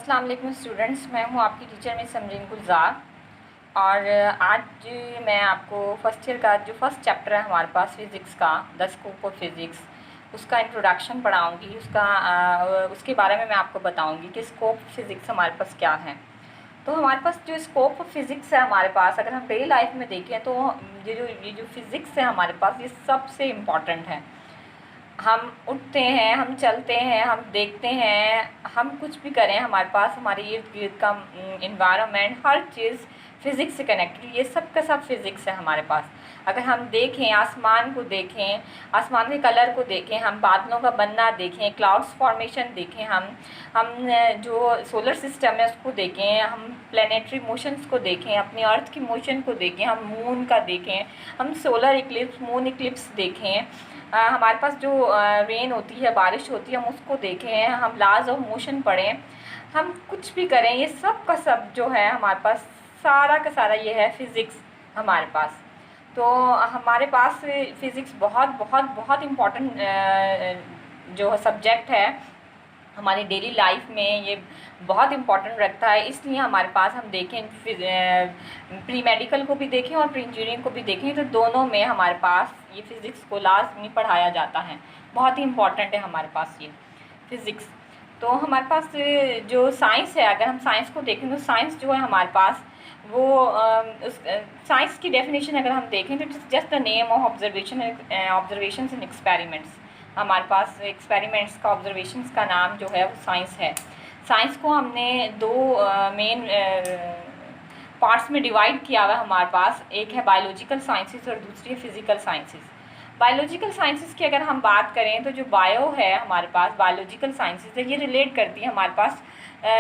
अस्सलाम वालेकुम स्टूडेंट्स, मैं हूँ आपकी टीचर मिस समरीन गुलजार। और आज मैं आपको फर्स्ट ईयर का जो फर्स्ट चैप्टर है हमारे पास फिज़िक्स का, द स्कोप ऑफ फिज़िक्स, उसका इंट्रोडक्शन पढ़ाऊँगी। उसके बारे में मैं आपको बताऊँगी कि स्कोप फिज़िक्स हमारे पास क्या है। तो हमारे पास जो स्कोप ऑफ फिज़िक्स है हमारे पास, अगर हम डेली लाइफ में देखें तो ये जो फिज़िक्स है हमारे पास, ये सबसे इम्पॉर्टेंट है। हम उठते हैं, हम चलते हैं, हम देखते हैं, हम कुछ भी करें, हमारे पास हमारे इर्द गिर्द का इन्वायरमेंट, हर चीज़ फिज़िक्स से कनेक्टेड, ये सब का सब फिज़िक्स है हमारे पास। अगर हम देखें, आसमान को देखें, आसमान के कलर को देखें, हम बादलों का बनना देखें, क्लाउड्स फॉर्मेशन देखें, हम जो सोलर सिस्टम है उसको देखें, हम प्लानिटरी मोशंस को देखें, अपनी अर्थ की मोशन को देखें, हम मून का देखें, हम सोलर इक्लिप्स, मून इक्लिप्स देखें, हमारे पास जो रेन होती है, बारिश होती है, हम उसको देखें, हम लॉज ऑफ मोशन पढ़ें, हम कुछ भी करें, ये सब का सब जो है हमारे पास, सारा का सारा ये है फिज़िक्स हमारे पास। तो हमारे पास फ़िज़िक्स बहुत बहुत बहुत इम्पॉर्टेंट जो सब्जेक्ट है हमारी डेली लाइफ में, ये बहुत इम्पॉर्टेंट रखता है। इसलिए हमारे पास हम देखें, प्री मेडिकल को भी देखें और प्री इंजीनियरिंग को भी देखें, तो दोनों में हमारे पास ये फ़िज़िक्स को लाजमी पढ़ाया जाता है। बहुत ही इम्पॉर्टेंट है हमारे पास ये फ़िज़िक्स। तो हमारे पास जो साइंस है, अगर हम साइंस को देखें तो साइंस जो है हमारे पास वो उस साइंस की डेफिनेशन अगर हम देखें तो just the name of observations and experiments. हमारे पास एक्सपेरिमेंट्स का, ऑब्जर्वेशंस का नाम जो है वो साइंस है। साइंस को हमने दो मेन पार्ट्स में डिवाइड किया हुआ है हमारे पास। एक है बायोलॉजिकल साइंसेस और दूसरी है फिज़िकल साइंसेस। बायोलॉजिकल साइंसेस की अगर हम बात करें तो जो बायो है हमारे पास, बायोलॉजिकल साइंसेस है, ये रिलेट करती है हमारे पास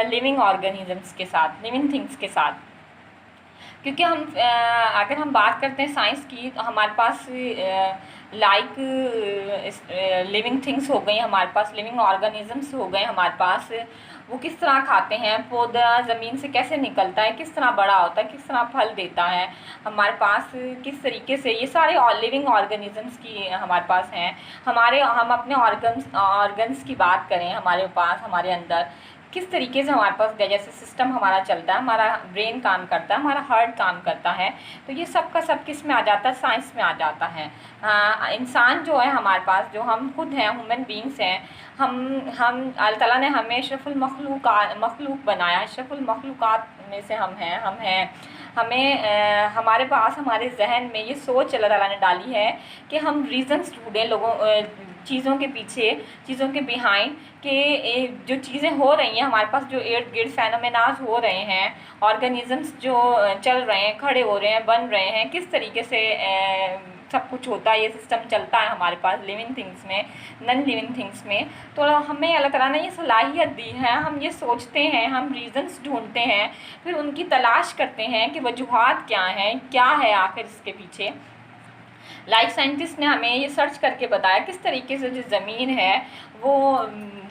लिविंग ऑर्गेनिजम्स के साथ, लिविंग थिंग्स के साथ। क्योंकि अगर हम बात करते हैं साइंस की, तो हमारे पास लाइक लिविंग थिंग्स हो गई, हमारे पास लिविंग ऑर्गेनिजम्स हो गए हमारे पास। वो किस तरह खाते हैं, पौधा ज़मीन से कैसे निकलता है, किस तरह बड़ा होता है, किस तरह फल देता है, हमारे पास किस तरीके से, ये सारे लिविंग ऑर्गेनिजम्स की हमारे पास हैं। हम अपने ऑर्गन्स की बात करें, हमारे पास, हमारे अंदर किस तरीके से हमारे पास डाइजेस्टिव सिस्टम हमारा चलता है, हमारा ब्रेन काम करता है, हमारा हार्ट काम करता है, तो ये सब का सब किस में आ जाता है, साइंस में आ जाता है। इंसान जो है हमारे पास, जो हम खुद हैं, ह्यूमन बींग्स हैं, हम अल्लाह ताला ने हमें अशरफुल मखलूक बनाया, अशरफुल मखलूक़ात में से हम हैं। हमारे पास, हमारे जहन में ये सोच अल्लाह ताला ने डाली है कि हम रीज़न्स ढूँढें चीज़ों के पीछे, चीज़ों के बिहाइंड, कि जो चीज़ें हो रही हैं हमारे पास, जो इर्द गिर्द फेनोमेनाज हो रहे हैं, ऑर्गेनिजम्स जो चल रहे हैं, खड़े हो रहे हैं, बन रहे हैं, किस तरीके से सब कुछ होता है, ये सिस्टम चलता है हमारे पास लिविंग थिंग्स में, नॉन लिविंग थिंग्स में। तो हमें अल्लाह ताला ने ये सलाहियत दी है, हम ये सोचते हैं, हम रीज़न्स ढूंढते हैं, फिर उनकी तलाश करते हैं कि वजूहात क्या हैं, क्या है आखिर इसके पीछे। लाइफ साइंटिस्ट ने हमें ये सर्च करके बताया किस तरीके से जो ज़मीन है, वो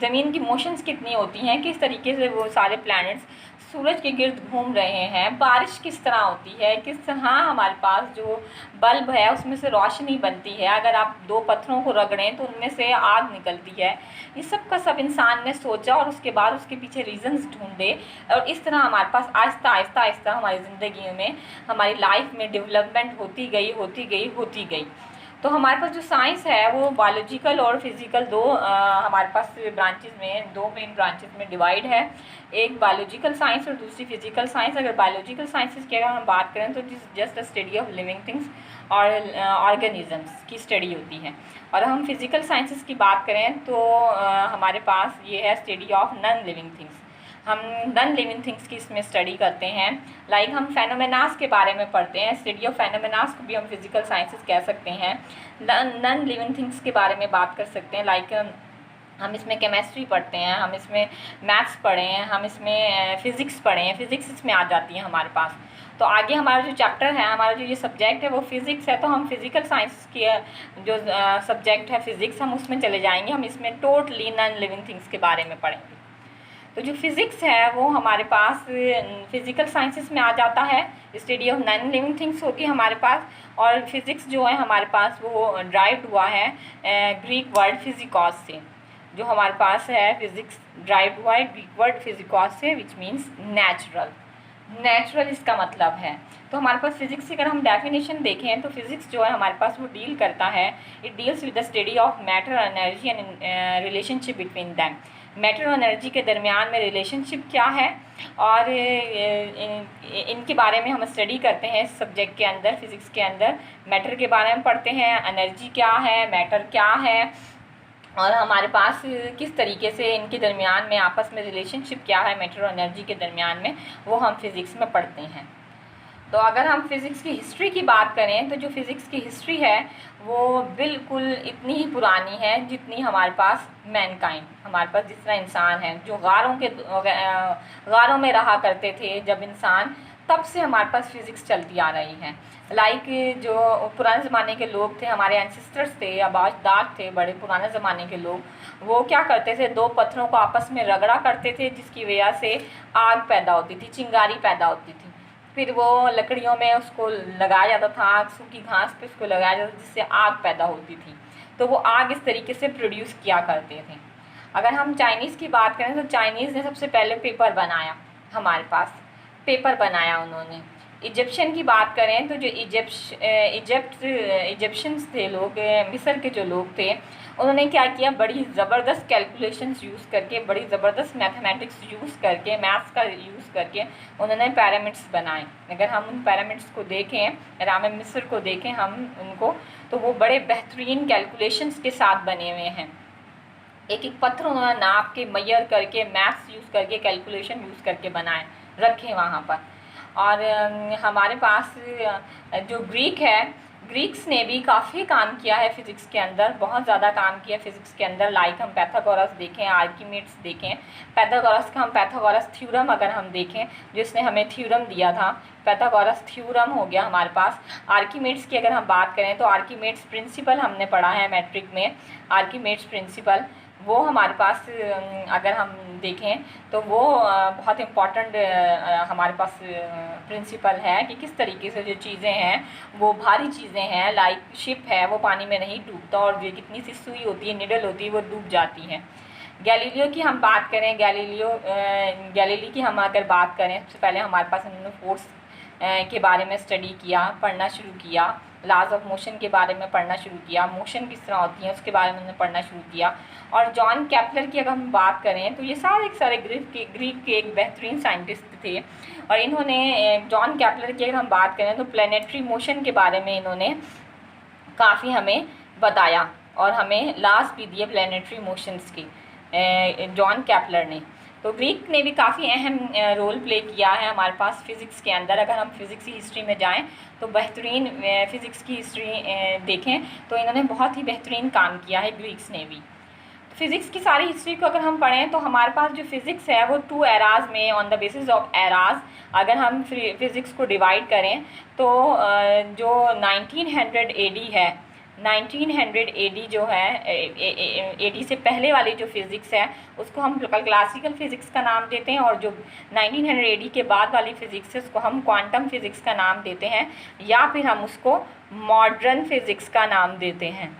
ज़मीन की मोशंस कितनी होती हैं, किस तरीके से वो सारे प्लैनेट्स सूरज के गिर्द घूम रहे हैं, बारिश किस तरह होती है, किस तरह हमारे पास जो बल्ब है उसमें से रोशनी बनती है, अगर आप दो पत्थरों को रगड़ें तो उनमें से आग निकलती है। ये सब का सब इंसान ने सोचा और उसके बाद उसके पीछे रीज़न्स ढूंढे, और इस तरह हमारे पास आहिस्ता आहिस्ता आहिस्ता हमारी ज़िंदगी में, हमारी लाइफ में डेवलपमेंट होती गई। तो हमारे पास जो साइंस है वो बायोलॉजिकल और फिज़िकल हमारे पास ब्रांचेस में, दो मेन ब्रांचेस में डिवाइड है। एक बायोलॉजिकल साइंस और दूसरी फिज़िकल साइंस। अगर बायोलॉजिकल साइंसेस की अगर हम बात करें तो just a study of living things और ऑर्गेनिजम्स की स्टडी होती है। और हम फिज़िकल साइंसेस की बात करें तो हमारे पास ये है study of non living things. हम नॉन लिविंग थिंग्स की इसमें स्टडी करते हैं। लाइक हम फेनोमेनास के बारे में पढ़ते हैं, स्टडी ऑफ फेनोमेनास को भी हम फिज़िकल साइंसेस कह सकते हैं। नॉन लिविंग थिंग्स के बारे में बात कर सकते हैं, लाइक हम इसमें केमिस्ट्री पढ़ते हैं, हम इसमें मैथ्स पढ़े हैं, हम इसमें फ़िज़िक्स पढ़े हैं, फ़िज़िक्स इसमें आ जाती है हमारे पास। तो आगे हमारा जो चैप्टर है, हमारा जो ये सब्जेक्ट है वो फ़िज़िक्स है, तो हम फिज़िकल साइंस की जो सब्जेक्ट है फ़िज़िक्स, हम उसमें चले जाएंगे, हम इसमें टोटली नॉन लिविंग थिंग्स के बारे में पढ़ेंगे। तो जो फिज़िक्स है वो हमारे पास फिज़िकल साइंसेस में आ जाता है, study of non living things होगी हमारे पास। और फिज़िक्स जो है हमारे पास वो ड्राइव्ड हुआ है ग्रीक वर्ड फिजिकॉस से, जो हमारे पास है फिज़िक्स ड्राइव हुआ है ग्रीक वर्ड फिजिकॉस से, विच मीन्स नेचुरल। नेचुरल इसका मतलब है। तो हमारे पास फिज़िक्स की अगर हम डेफिनेशन देखें तो फिज़िक्स जो है हमारे पास वो डील करता है, it deals with the study of matter, energy and relationship between them. Matter और एनर्जी के दरमियान में रिलेशनशिप क्या है और इनके बारे में हम स्टडी करते हैं इस सब्जेक्ट के अंदर, फिज़िक्स के अंदर। मैटर के बारे में पढ़ते हैं, एनर्जी क्या है, मैटर क्या है, और हमारे पास किस तरीके से इनके दरमियान में आपस में रिलेशनशिप क्या है मैटर और एनर्जी के दरमियान में, वो हम फिज़िक्स में पढ़ते हैं। तो अगर हम फिज़िक्स की हिस्ट्री की बात करें तो जो फिज़िक्स की हिस्ट्री है वो बिल्कुल इतनी ही पुरानी है जितनी हमारे पास मैनकाइंड, हमारे पास जितना इंसान है, जो गारों में रहा करते थे जब इंसान, तब से हमारे पास फिज़िक्स चलती आ रही है। लाइक जो पुराने ज़माने के लोग थे, हमारे एंसेस्टर्स थे या बाजदाद थे, बड़े पुराने ज़माने के लोग, वो क्या करते थे, दो पत्थरों को आपस में रगड़ा करते थे जिसकी वजह से आग पैदा होती थी, चिंगारी पैदा होती थी। फिर वो लकड़ियों में उसको लगाया जाता था, सूखी घास पे उसको लगाया जाता था जिससे आग पैदा होती थी। तो वो आग इस तरीके से प्रोड्यूस किया करते थे। अगर हम चाइनीज़ की बात करें तो चाइनीज़ ने सबसे पहले पेपर बनाया, हमारे पास पेपर बनाया उन्होंने। इजिप्शियन की बात करें तो जो इजिप्शियंस थे लोग, मिस्र के जो लोग थे, उन्होंने क्या किया, बड़ी ज़बरदस्त कैलकुलेशंस यूज़ करके, बड़ी ज़बरदस्त मैथमेटिक्स यूज़ करके, मैथ्स का यूज़ करके उन्होंने पिरामिड्स बनाए। अगर हम उन पिरामिड्स को देखें, राम मिस्र को देखें हम उनको, तो वो बड़े बेहतरीन कैलकुलेशंस के साथ बने हुए हैं। एक एक पत्थर उन्होंने नाप के, मैयर करके, मैथ्स यूज़ करके, कैलकुलेशन यूज़ करके बनाए, रखे वहाँ पर। और हमारे पास जो ग्रीक है, ग्रीक्स ने भी काफ़ी काम किया है फ़िज़िक्स के अंदर, बहुत ज़्यादा काम किया फ़िज़िक्स के अंदर। लाइक हम पैथागोरस देखें, आर्किमिड्स देखें, पैथागोरस का हम पैथागोरस थ्योरम अगर हम देखें, जिसने हमें थ्योरम दिया था, पैथागोरस थ्योरम हो गया हमारे पास। आर्किमिड्स की अगर हम बात करें तो आर्किमिड्स प्रिंसिपल हमने पढ़ा है मैट्रिक में, आर्किमिड्स प्रिंसिपल, वो हमारे पास अगर हम देखें तो वो बहुत इम्पॉर्टेंट हमारे पास प्रिंसिपल है कि किस तरीके से जो चीज़ें हैं, वो भारी चीज़ें हैं, लाइक शिप है, वो पानी में नहीं डूबता, और जो कितनी सी सुई होती है, निडल होती है, वो डूब जाती है। गैलीलियो की हम बात करें, गैलीली की हम अगर बात करें, सबसे पहले हमारे पास उन्होंने फोर्स के बारे में स्टडी किया, पढ़ना शुरू किया, लॉज ऑफ मोशन के बारे में पढ़ना शुरू किया, मोशन किस तरह होती है उसके बारे में उन्होंने पढ़ना शुरू किया। और जॉन केपलर की अगर हम बात करें तो ये सारे ग्रीक के एक बेहतरीन साइंटिस्ट थे, और इन्होंने जॉन केपलर की अगर हम बात करें तो प्लैनेटरी मोशन के बारे में इन्होंने काफ़ी हमें बताया और हमें लॉज भी दिए प्लैनेटरी मोशंस की, जॉन केपलर ने। तो ग्रीक ने भी काफ़ी अहम रोल प्ले किया है हमारे पास फ़िज़िक्स के अंदर। अगर हम फिज़िक्स की हिस्ट्री में जाएं तो बेहतरीन फ़िज़िक्स की हिस्ट्री देखें तो इन्होंने बहुत ही बेहतरीन काम किया है ग्रीक्स ने भी। फिज़िक्स की सारी हिस्ट्री को अगर हम पढ़ें तो हमारे पास जो फिज़िक्स है वो 2 एराज़ में, ऑन द बेसिस ऑफ एराज़ अगर हम फिज़िक्स को डिवाइड करें तो जो 1900 AD है, 1900 AD जो है, AD से पहले वाली जो फिज़िक्स है उसको हम क्लासिकल फ़िज़िक्स का नाम देते हैं, और जो 1900 AD के बाद वाली फ़िज़िक्स है उसको हम क्वांटम फ़िज़िक्स का नाम देते हैं, या फिर हम उसको मॉडर्न फ़िज़िक्स का नाम देते हैं।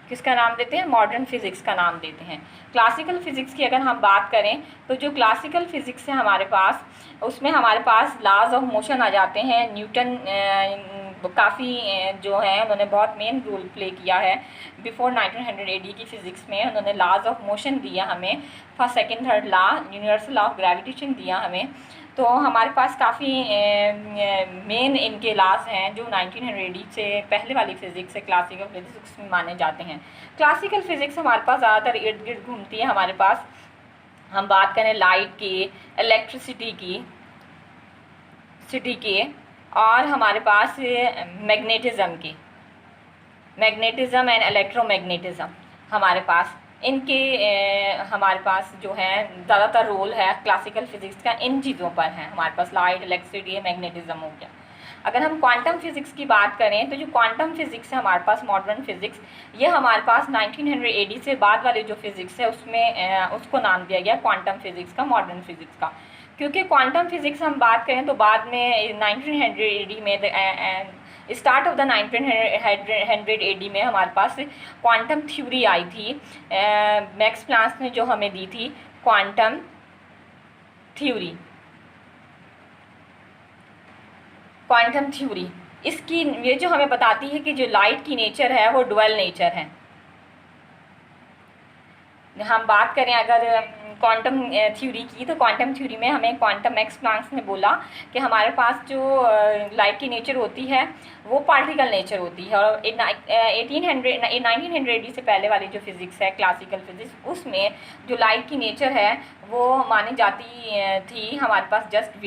किसका नाम देते हैं? मॉडर्न फिज़िक्स का नाम देते हैं। क्लासिकल फ़िज़िक्स की अगर हम बात करें तो जो क्लासिकल फ़िज़िक्स है हमारे पास, उसमें हमारे पास लॉज ऑफ मोशन आ जाते हैं। न्यूटन काफ़ी जो है उन्होंने बहुत मेन रोल प्ले किया है बिफोर 1900 AD की फ़िज़िक्स में। उन्होंने लॉज ऑफ मोशन दिया हमें, first second third law, universal law of gravitation दिया हमें। तो हमारे पास काफ़ी मेन इनके लॉज हैं जो 1900 AD से पहले वाली फ़िज़िक्स है, क्लासिकल फ़िज़िक्स में माने जाते हैं। क्लासिकल फ़िज़िक्स हमारे पास ज़्यादातर इर्द गिर्द घूमती है। हमारे पास हम बात करें लाइट की, इलेक्ट्रिसिटी की, सिटी के, और हमारे पास मैग्नेटिज़म की, मैग्नेटिज़म एंड इलेक्ट्रोमैग्नेटिज़म हमारे पास, इनके हमारे पास जो है ज़्यादातर रोल है क्लासिकल फ़िज़िक्स का इन चीज़ों पर है। हमारे पास लाइट, इलेक्ट्रिसिटी, मैग्नेटिज़म हो गया। अगर हम क्वांटम फ़िज़िक्स की बात करें तो जो क्वांटम फ़िज़िक्स है हमारे पास, मॉडर्न फ़िज़िक्स, ये हमारे पास 1900 AD से बाद वाली जो फ़िज़िक्स है उसमें उसको नाम दिया गया क्वांटम फ़िज़िक्स का, मॉडर्न फ़िज़िक्स का। क्योंकि क्वांटम फ़िज़िक्स हम बात करें तो बाद में 1900 AD में स्टार्ट ऑफ द 1900 AD में हमारे पास क्वांटम थ्योरी आई थी। मैक्स प्लांक ने जो हमें दी थी क्वांटम थ्योरी। क्वांटम थ्योरी इसकी ये जो हमें बताती है कि जो लाइट की नेचर है वो डुअल नेचर है। हम बात करें अगर क्वांटम थ्योरी की, तो क्वांटम थ्योरी में हमें क्वांटम मैक्स प्लांक ने बोला कि हमारे पास जो लाइट की नेचर होती है वो पार्टिकल नेचर होती है। और 1900 से पहले वाली जो फिज़िक्स है, क्लासिकल फिज़िक्स, उसमें जो लाइट की नेचर है वो मानी जाती थी हमारे पास जस्ट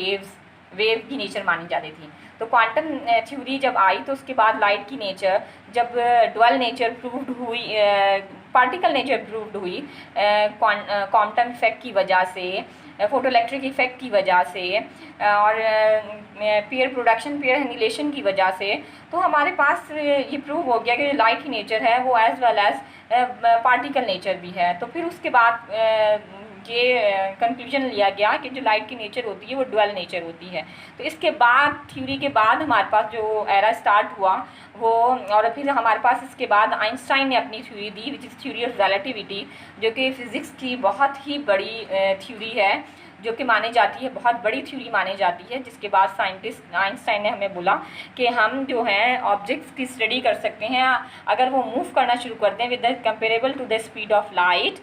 वेव की नेचर मानी जाती थी। तो क्वांटम थ्योरी जब आई तो उसके बाद लाइट की नेचर जब डुअल नेचर प्रूव्ड हुई, पार्टिकल नेचर प्रूव्ड हुई क्वांटम इफेक्ट की वजह से, फोटोइलेक्ट्रिक इफेक्ट की वजह से और पेयर प्रोडक्शन, पेयर एनिहिलेशन की वजह से, तो हमारे पास ये प्रूव हो गया कि लाइट की नेचर है वो as well as particle nature भी है। तो फिर उसके बाद ये कंक्लूजन लिया गया कि जो लाइट की नेचर होती है वो डुअल नेचर होती है। तो इसके बाद थ्योरी के बाद हमारे पास जो एरा स्टार्ट हुआ वो, और फिर हमारे पास इसके बाद आइंस्टाइन ने अपनी theory the which is theory of relativity, जो कि फ़िज़िक्स की बहुत ही बड़ी थ्योरी है, जो कि मानी जाती है, बहुत बड़ी थ्योरी मानी जाती है। जिसके बाद साइंटिस्ट आइंस्टाइन ने हमें बोला कि हम जो हैं ऑब्जेक्ट्स की स्टडी कर सकते हैं अगर वो मूव करना शुरू कर दें with the comparable to the speed of light,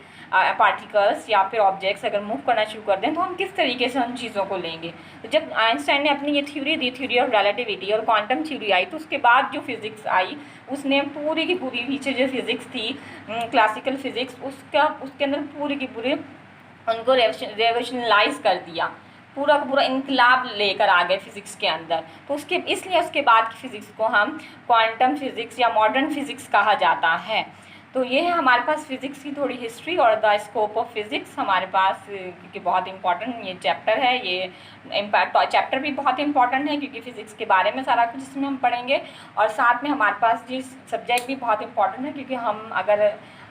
particles या फिर ऑब्जेक्ट्स अगर मूव करना शुरू कर दें तो हम किस तरीके से उन चीज़ों को लेंगे। तो जब आइंस्टाइन ने अपनी ये theory the, theory of relativity, और क्वांटम थ्योरी आई, तो उसके बाद जो फिज़िक्स आई उसने पूरी की पूरी पीछे जो फिज़िक्स थी क्लासिकल फिज़िक्स, उसके अंदर पूरी की पूरी उनको रेवोल्यूशनलाइज कर दिया, पूरा का पूरा इनकलाब लेकर आ गए फिज़िक्स के अंदर। तो इसलिए उसके बाद की फ़िज़िक्स को हम क्वांटम फिज़िक्स या मॉडर्न फिज़िक्स कहा जाता है। तो ये है हमारे पास फ़िज़िक्स की थोड़ी हिस्ट्री और द स्कोप ऑफ फिज़िक्स हमारे पास, क्योंकि बहुत इंपॉर्टेंट ये चैप्टर है। ये चैप्टर भी बहुत इंपॉर्टेंट है क्योंकि फ़िज़िक्स के बारे में सारा कुछ इसमें हम पढ़ेंगे, और साथ में हमारे पास ये सब्जेक्ट भी बहुत इंपॉर्टेंट है क्योंकि हम अगर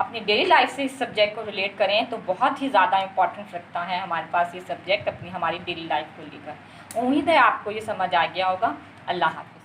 अपनी डेली लाइफ से इस सब्जेक्ट को रिलेट करें तो बहुत ही ज़्यादा इंपॉर्टेंस रखता है हमारे पास ये सब्जेक्ट हमारी डेली लाइफ को लेकर। उम्मीद है आपको ये समझ आ गया होगा। अल्लाह हाफ़िज़।